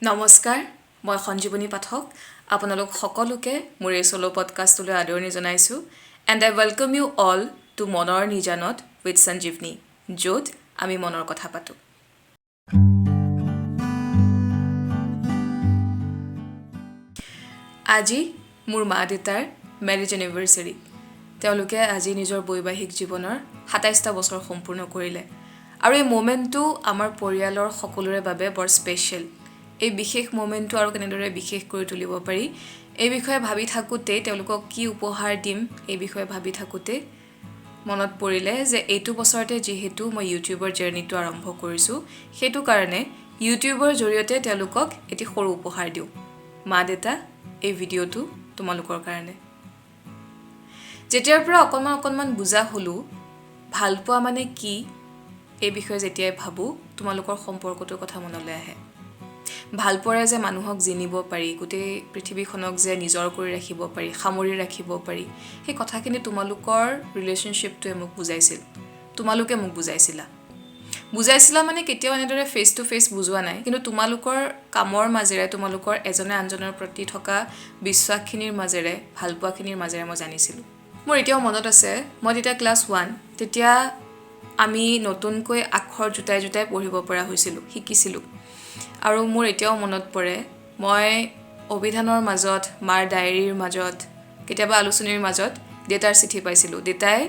নমস্কাৰ, মই সঞ্জীৱনী পাঠক। আপোনালোক সকলোকে মোৰ এই চলো পডকাষ্টলৈ আদৰণি জনাইছোঁ। And I welcome you all to মনৰ নিজানত উইথ সঞ্জীৱনী, য'ত আমি মনৰ কথা পাতোঁ। আজি মোৰ মা দেউতাৰ মেৰিজ এনিভাৰ্চাৰী। তেওঁলোকে আজি নিজৰ বৈবাহিক জীৱনৰ ২৭টা বছৰ সম্পূৰ্ণ কৰিলে। আৰু এই মোমেণ্টটো আমাৰ পৰিয়ালৰ সকলোৰে বাবে বৰ স্পেচিয়েল। এই বিশেষ মোমেণ্টটো আৰু কেনেদৰে বিশেষ কৰি তুলিব পাৰি, এই বিষয়ে ভাবি থাকোঁতেই, তেওঁলোকক কি উপহাৰ দিম এই বিষয়ে ভাবি থাকোঁতেই মনত পৰিলে যে এইটো বছৰতে যিহেতু মই ইউটিউবৰ জাৰ্নিটো আৰম্ভ কৰিছোঁ, সেইটো কাৰণে ইউটিউবৰ জৰিয়তে তেওঁলোকক এটি সৰু উপহাৰ দিওঁ। মা দেউতা, এই ভিডিঅ'টো তোমালোকৰ কাৰণে। যেতিয়াৰ পৰা অকণমান বুজা হ'লোঁ, ভালপোৱা মানে কি এই বিষয়ে যেতিয়াই ভাবোঁ, তোমালোকৰ সম্পৰ্কটোৰ কথা মনলৈ আহে। ভালপোৱাৰে যে মানুহক জিনিব পাৰি, গোটেই পৃথিৱীখনক যে নিজৰ কৰি ৰাখিব পাৰি, সামৰি ৰাখিব পাৰি, সেই কথাখিনি তোমালোকৰ ৰিলেশ্যনশ্বিপটোৱে মোক বুজাইছিল। তোমালোকে মোক বুজাইছিলা মানে কেতিয়াও এনেদৰে ফেচ টু ফেচ বুজোৱা নাই, কিন্তু তোমালোকৰ কামৰ মাজেৰে, তোমালোকৰ এজনে আনজনৰ প্ৰতি থকা বিশ্বাসখিনিৰ মাজেৰে, ভালপোৱাখিনিৰ মাজেৰে মই জানিছিলোঁ। মোৰ এতিয়াও মনত আছে, মই তেতিয়া ক্লাছ 1, তেতিয়া আমি নতুনকৈ আখৰ জোটাই পঢ়িব পৰা শিকিছিলোঁ। আৰু মোৰ এতিয়াও মনত পৰে, মই অভিধানৰ মাজত, মাৰ ডায়েৰীৰ মাজত, কেতিয়াবা আলোচনীৰ মাজত দেউতাৰ চিঠি পাইছিলোঁ। দেউতাই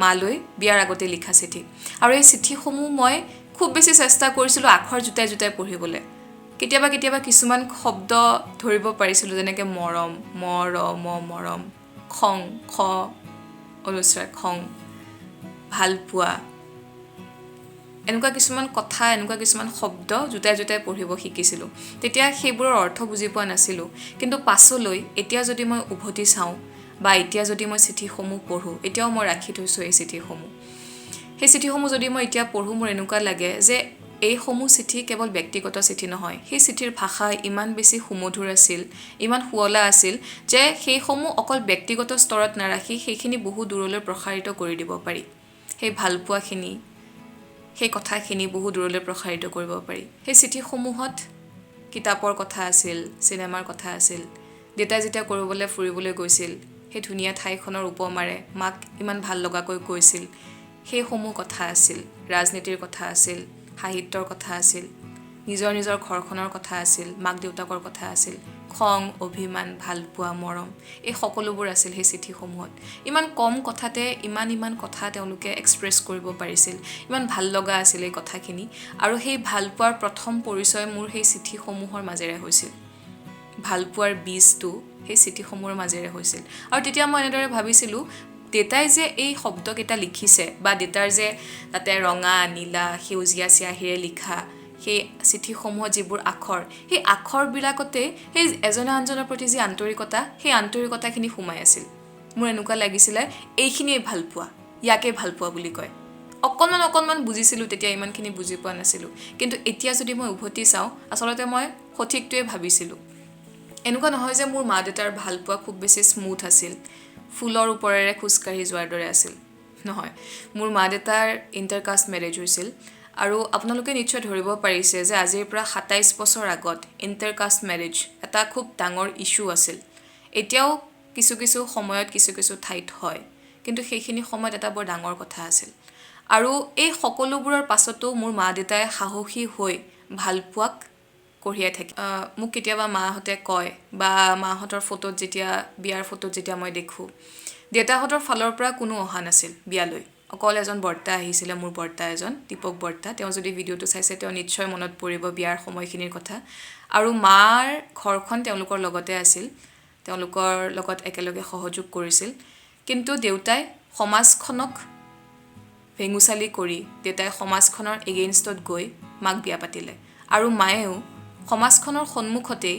মালৈ বিয়াৰ আগতে লিখা চিঠি। আৰু এই চিঠিসমূহ মই খুব বেছি চেষ্টা কৰিছিলোঁ আখৰ জোটাই পঢ়িবলৈ। কেতিয়াবা কিছুমান শব্দ ধৰিব পাৰিছিলোঁ, যেনেকৈ মৰম, মৰম, খং, খং, ভালপোৱা, এনেকুৱা কিছুমান কথা, এনেকুৱা কিছুমান শব্দ জোটাই পঢ়িব শিকিছিলোঁ। তেতিয়া সেইবোৰৰ অৰ্থ বুজি পোৱা নাছিলোঁ, কিন্তু পাছলৈ এতিয়া যদি মই উভতি চাওঁ বা এতিয়া যদি মই চিঠিসমূহ পঢ়োঁ, এতিয়াও মই ৰাখি থৈছোঁ এই চিঠিসমূহ। সেই চিঠিসমূহ যদি মই এতিয়া পঢ়োঁ, মোৰ এনেকুৱা লাগে যে এইসমূহ চিঠি কেৱল ব্যক্তিগত চিঠি নহয়, সেই চিঠিৰ ভাষা ইমান বেছি সুমধুৰ আছিল, ইমান শুৱলা আছিল যে সেইসমূহ অকল ব্যক্তিগত স্তৰত নাৰাখি সেইখিনি বহু দূৰলৈ প্ৰসাৰিত কৰি দিব পাৰি। সেই ভালপোৱাখিনি, সেই কথাখিনি বহু দূৰলৈ প্ৰসাৰিত কৰিব পাৰি। সেই চিঠিসমূহত কিতাপৰ কথা আছিল, চিনেমাৰ কথা আছিল। দেউতাই যেতিয়া ক'ৰবালৈ ফুৰিবলৈ গৈছিল, সেই ধুনীয়া ঠাইখনৰ উপমাৰে মাক ইমান ভাল লগাকৈ কৈছিল, সেইসমূহ কথা আছিল। ৰাজনীতিৰ কথা আছিল, সাহিত্যৰ কথা আছিল, নিজৰ ঘৰখনৰ কথা আছিল, মাক দেউতাকৰ কথা আছিল, খং, অভিমান, ভালপোৱা, মৰম, এই সকলোবোৰ আছিল সেই চিঠিসমূহত। ইমান কম কথাতে ইমান কথা তেওঁলোকে এক্সপ্ৰেছ কৰিব পাৰিছিল। ইমান ভাল লগা আছিল এই কথাখিনি। আৰু সেই ভালপোৱাৰ প্ৰথম পৰিচয় মোৰ সেই চিঠিসমূহৰ মাজেৰে হৈছিল। ভালপোৱাৰ বীজটো সেই চিঠিসমূহৰ মাজেৰে হৈছিল। আৰু তেতিয়া মই এনেদৰে ভাবিছিলোঁ, দেউতাই যে এই শব্দকেইটা লিখিছে, বা দেউতাৰ যে তাতে ৰঙা, নীলা, সেউজীয়া চিয়াহীৰে লিখা সেই চিঠিসমূহত যিবোৰ আখৰ, সেই আখৰবিলাকতে সেই এজনে আনজনৰ প্ৰতি যি আন্তৰিকতা, সেই আন্তৰিকতাখিনি সোমাই আছিল। মোৰ এনেকুৱা লাগিছিলে এইখিনিয়ে ভালপোৱা, ইয়াকে ভালপোৱা বুলি কয়। অকণমান বুজিছিলোঁ, তেতিয়া ইমানখিনি বুজি পোৱা নাছিলোঁ। কিন্তু এতিয়া যদি মই উভতি চাওঁ, আচলতে মই সঠিকটোৱে ভাবিছিলোঁ। এনেকুৱা নহয় যে মোৰ মা দেউতাৰ ভালপোৱা খুব বেছি স্মুথ আছিল, ফুলৰ ওপৰেৰে খোজকাঢ়ি যোৱাৰ দৰে আছিল। নহয়, মোৰ মা দেউতাৰ ইণ্টাৰকাষ্ট মেৰেজ হৈছিল। আৰু আপোনালোকে নিশ্চয় ধৰিব পাৰিছে যে আজিৰ পৰা ২৭ বছৰ আগত ইণ্টাৰকাষ্ট মেৰেজ এটা খুব ডাঙৰ ইছ্যু আছিল। এতিয়াও কিছু সময়ত কিছু ঠাইত হয়, কিন্তু সেইখিনি সময়ত এটা বৰ ডাঙৰ কথা আছিল। আৰু এই সকলোবোৰৰ পাছতো মোৰ মা দেউতাই সাহসী হৈ ভালপোৱাক কঢ়িয়াই থাকে। মোক কেতিয়াবা মাহঁতে কয়, বা মাহঁতৰ বিয়াৰ ফটোত যেতিয়া মই দেখোঁ, দেউতাহঁতৰ ফালৰ পৰা কোনো অহা নাছিল বিয়ালৈ। অকল এজন বৰ্তা আহিছিলে, মোৰ বৰ্তা এজন, দীপক বৰ্তা। তেওঁ যদি ভিডিঅ'টো চাইছে, তেওঁ নিশ্চয় মনত পৰিব বিয়াৰ সময়খিনিৰ কথা। আৰু মাৰ ঘৰখন তেওঁলোকৰ লগতে আছিল, তেওঁলোকৰ লগত একেলগে সহযোগ কৰিছিল। কিন্তু দেউতাই সমাজখনক ভেঙুচালি কৰি, দেউতাই সমাজখনৰ এগেইনষ্টত গৈ মাক বিয়া পাতিলে। আৰু মায়েও সমাজখনৰ সন্মুখতেই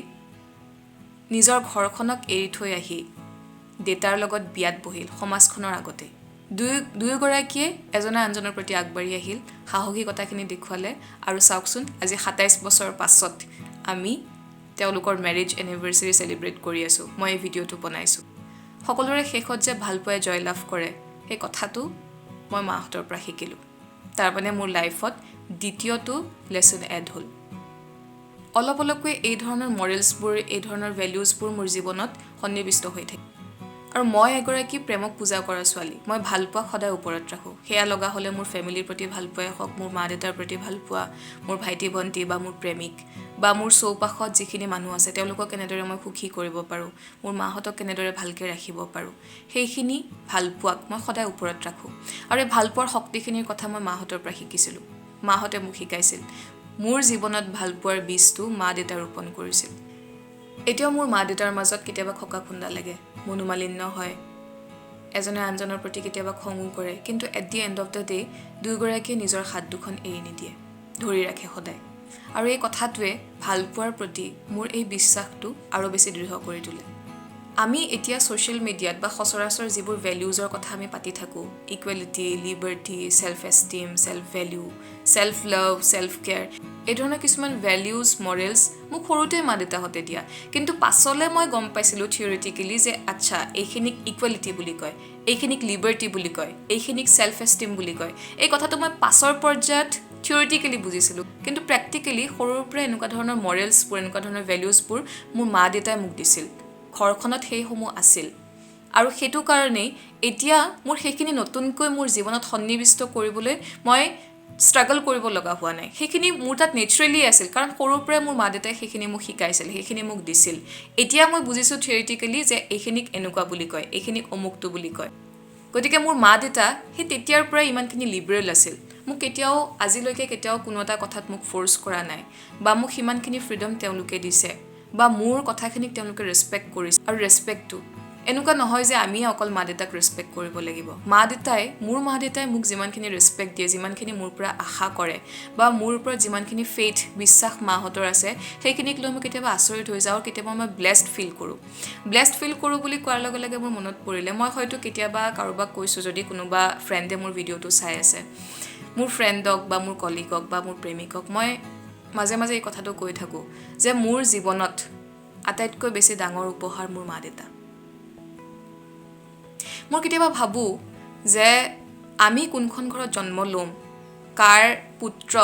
নিজৰ ঘৰখনক এৰি থৈ আহি দেউতাৰ লগত বিয়াত বহিল, সমাজখনৰ আগতে। দুয়োগৰাকীয়ে এজনে আনজনৰ প্ৰতি আগবাঢ়ি আহিল, সাহসিকতাখিনি দেখুৱালে। আৰু চাওকচোন, আজি ২৭ বছৰ পাছত আমি তেওঁলোকৰ মেৰিজ এনিভাৰ্চাৰী চেলিব্ৰেট কৰি আছোঁ। মই এই ভিডিঅ'টো বনাইছোঁ। সকলোৰে শেষত যে ভালপোৱাই জয়লাভ কৰে, সেই কথাটো মই মাহঁতৰ পৰা শিকিলোঁ। তাৰমানে মোৰ লাইফত দ্বিতীয়টো লেচন এড হ'ল। অলপ অলপকৈ এই ধৰণৰ মৰেলছবোৰ, এই ধৰণৰ ভেলিউজবোৰ মোৰ জীৱনত সন্নিৱিষ্ট হৈ থাকে। আৰু মই এগৰাকী প্ৰেমক পূজা কৰা ছোৱালী। মই ভালপোৱা সদায় ওপৰত ৰাখোঁ। সেয়া লগা হ'লে মোৰ ফেমিলিৰ প্ৰতি ভালপোৱাই হওক, মোৰ মা দেউতাৰ প্ৰতি ভালপোৱা, মোৰ ভাইটি ভণ্টি বা মোৰ প্ৰেমিক বা মোৰ চৌপাশত যিখিনি মানুহ আছে তেওঁলোকক কেনেদৰে মই সুখী কৰিব পাৰোঁ, মোৰ মাহঁতক কেনেদৰে ভালকৈ ৰাখিব পাৰোঁ, সেইখিনি ভালপোৱাক মই সদায় ওপৰত ৰাখোঁ। আৰু এই ভালপোৱাৰ শক্তিখিনিৰ কথা মই মাহঁতৰ পৰা শিকিছিলোঁ। মাহঁতে মোক শিকাইছিল। মোৰ জীৱনত ভালপোৱাৰ বীজটো মা দেউতাই ৰোপণ কৰিছিল। এতিয়াও মোৰ মা দেউতাৰ মাজত কেতিয়াবা খকা খুন্দা লাগে, মনোমালিন্য হয়, এজনে আনজনৰ প্ৰতি কেতিয়াবা খঙো কৰে, কিন্তু at the end of the day দুয়োগৰাকীয়ে নিজৰ হাত দুখন এৰি নিদিয়ে, ধৰি ৰাখে সদায়। আৰু এই কথাটোৱে ভালপোৱাৰ প্ৰতি মোৰ এই বিশ্বাসটো আৰু বেছি দৃঢ় কৰি তোলে। আমি এতিয়া ছ'চিয়েল মিডিয়াত বা সচৰাচৰ যিবোৰ ভেলিউজৰ কথা আমি পাতি থাকোঁ, equality, liberty, self esteem, self value, self love, self care, এই ধৰণৰ কিছুমান ভেলিউজ, মৰেলছ মোক সৰুতে মা দেউতাহঁতে দিয়া। কিন্তু পাছলৈ মই গম পাইছিলোঁ থিয়ৰিটিকেলি যে আচ্ছা, এইখিনিক ইকুৱেলিটি বুলি কয়, এইখিনিক লিবাৰ্টি বুলি কয়, এইখিনিক ছেল্ফ এষ্টিম বুলি কয়। এই কথাটো মই পাছৰ পৰ্যায়ত থিয়ৰিটিকেলি বুজিছিলোঁ। কিন্তু প্ৰেক্টিকেলি সৰুৰ পৰা এনেকুৱা ধৰণৰ মৰেলছবোৰ, এনেকুৱা ধৰণৰ ভেলিউজবোৰ মোৰ মা দেউতাই মোক দিছিল। ঘৰখনত সেইসমূহ আছিল। আৰু সেইটো কাৰণেই এতিয়া মোৰ সেইখিনি নতুনকৈ মোৰ জীৱনত সন্নিৱিষ্ট কৰিবলৈ মই ষ্ট্ৰাগল কৰিব লগা হোৱা নাই। সেইখিনি মোৰ তাত নেচাৰেলি আছিল, কাৰণ সৰুৰ পৰাই মোৰ মা দেউতাই সেইখিনি মোক শিকাইছিল, সেইখিনি মোক দিছিল। এতিয়া মই বুজিছোঁ থিয়ৰিটিকেলি যে এইখিনিক এনেকুৱা বুলি কয়, এইখিনিক অমুকটো বুলি কয়। গতিকে মোৰ মা দেউতা সেই তেতিয়াৰ পৰাই ইমানখিনি লিবাৰেল আছিল। মোক কেতিয়াও, আজিলৈকে কেতিয়াও কোনো এটা কথাত মোক ফ'ৰ্চ কৰা নাই, বা মোক সিমানখিনি ফ্ৰীডম তেওঁলোকে দিছে, বা মোৰ কথাখিনিক তেওঁলোকে ৰেচপেক্ট কৰিছে। আৰু ৰেচপেক্টটো এনেকুৱা নহয় যে আমি অকল মা দেউতাক ৰেচপেক্ট কৰিব লাগিব। মোৰ মা দেউতাই মোক যিমানখিনি ৰেচপেক্ট দিয়ে, যিমানখিনি মোৰ পৰা আশা কৰে, বা মোৰ ওপৰত যিমানখিনি ফেইথ, বিশ্বাস মাহঁতৰ আছে, সেইখিনিক লৈ মই কেতিয়াবা আচৰিত হৈ যাওঁ, কেতিয়াবা মই ব্লেছড ফিল কৰোঁ। ব্লেছড ফিল কৰোঁ বুলি কোৱাৰ লগে লগে মোৰ মনত পৰিলে, মই হয়তো কেতিয়াবা কাৰোবাক কৈছোঁ, যদি কোনোবা ফ্ৰেণ্ডে মোৰ ভিডিঅ'টো চাই আছে, মোৰ ফ্ৰেণ্ডক বা মোৰ কলিগক বা মোৰ প্ৰেমিকক মই মাজে মাজে এই কথাটো কৈ থাকোঁ যে মোৰ জীৱনত আটাইতকৈ বেছি ডাঙৰ উপহাৰ মোৰ মা দেউতা। মই কেতিয়াবা ভাবোঁ যে আমি কোনখন ঘৰত জন্ম ল'ম, কাৰ পুত্ৰ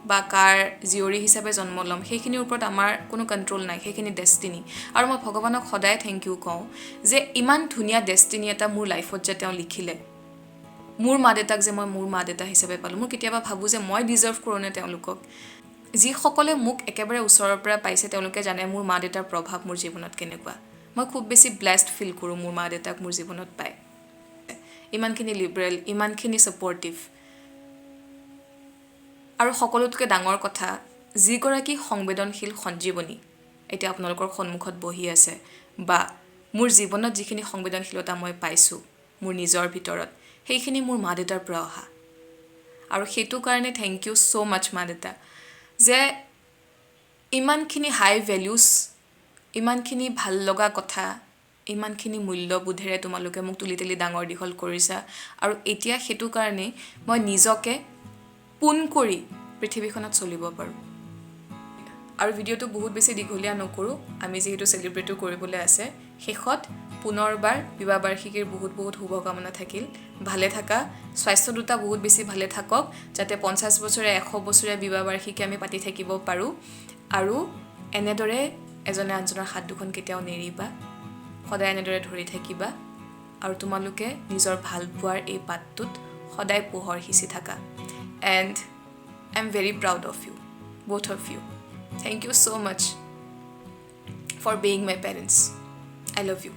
বা কাৰ জীয়ৰী হিচাপে জন্ম ল'ম, সেইখিনিৰ ওপৰত আমাৰ কোনো কণ্ট্ৰল নাই, সেইখিনি ডেষ্টিনি। আৰু মই ভগৱানক সদায় থেংক ইউ কওঁ যে ইমান ধুনীয়া ডেষ্টিনি এটা মোৰ লাইফত যে তেওঁ লিখিলে। মোৰ মা দেউতাক যে মই মোৰ মা দেউতা হিচাপে পালোঁ। মই কেতিয়াবা ভাবোঁ যে মই ডিজাৰ্ভ কৰোঁ নে তেওঁলোকক। যিসকলে মোক একেবাৰে ওচৰৰ পৰা পাইছে তেওঁলোকে জানে মোৰ মা দেউতাৰ প্ৰভাৱ মোৰ জীৱনত কেনেকুৱা। মই খুব বেছি ব্লেছড ফিল কৰোঁ মোৰ মা দেউতাক মোৰ জীৱনত পাই। ইমানখিনি লিবাৰেল, ইমানখিনি ছাপৰ্টিভ। আৰু সকলোতকৈ ডাঙৰ কথা, যিগৰাকী সংবেদনশীল সঞ্জীৱনী এতিয়া আপোনালোকৰ সন্মুখত বহি আছে, বা মোৰ জীৱনত যিখিনি সংবেদনশীলতা মই পাইছোঁ মোৰ নিজৰ ভিতৰত, সেইখিনি মোৰ মা দেউতাৰ পৰা অহা। আৰু সেইটো কাৰণে থেংক ইউ ছ' মাছ মা দেউতা, যে ইমানখিনি হাই ভেলিউজ, ইমানখিনি ভাল লগা কথা, ইমানখিনি মূল্যবোধেৰে তোমালোকে মোক তুলি তুলি ডাঙৰ দীঘল কৰিছা। আৰু এতিয়া সেইটো কাৰণেই মই নিজকে পোন কৰি পৃথিৱীখনত চলিব পাৰোঁ। আৰু ভিডিঅ'টো বহুত বেছি দীঘলীয়া নকৰোঁ, আমি যিহেতু চেলিব্ৰেটো কৰিবলৈ আছে। শেষত পুনৰবাৰ বিবাহ বাৰ্ষিকীৰ বহুত বহুত শুভকামনা থাকিল। ভালে থাকা, স্বাস্থ্য দুটা বহুত বেছি ভালে থাকক, যাতে 50 বছৰীয়া 100 বছৰীয়া বিবাহ বাৰ্ষিকী আমি পাতি থাকিব পাৰোঁ। আৰু এনেদৰে এজনে আনজনৰ হাত দুখন কেতিয়াও নেৰিবা, সদায় এনেদৰে ধৰি থাকিবা। আৰু তোমালোকে নিজৰ ভালপোৱাৰ এই বাটটোত সদায় পোহৰ সিঁচি থাকা। And I am very proud of you, both of you. Thank you so much for being my parents. I love you.